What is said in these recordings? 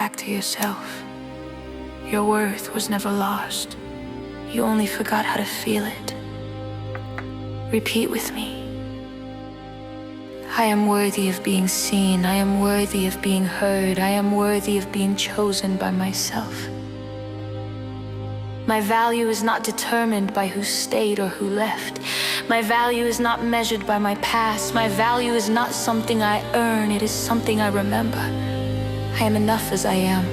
Back to yourself. Your worth was never lost. You only forgot how to feel it. Repeat with me. I am worthy of being seen. I am worthy of being heard. I am worthy of being chosen by myself. My value is not determined by who stayed or who left. My value is not measured by my past. My value is not something I earn. It is something I remember. I am enough as I am.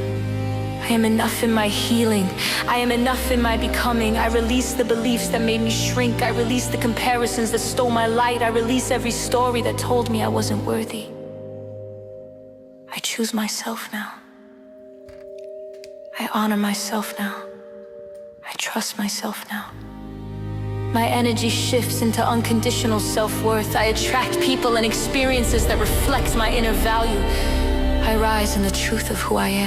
I am enough in my healing. I am enough in my becoming. I release the beliefs that made me shrink. I release the comparisons that stole my light. I release every story that told me I wasn't worthy. I choose myself now. I honor myself now. I trust myself now. My energy shifts into unconditional self-worth. I attract people and experiences that reflect my inner value. I rise in the truth of who I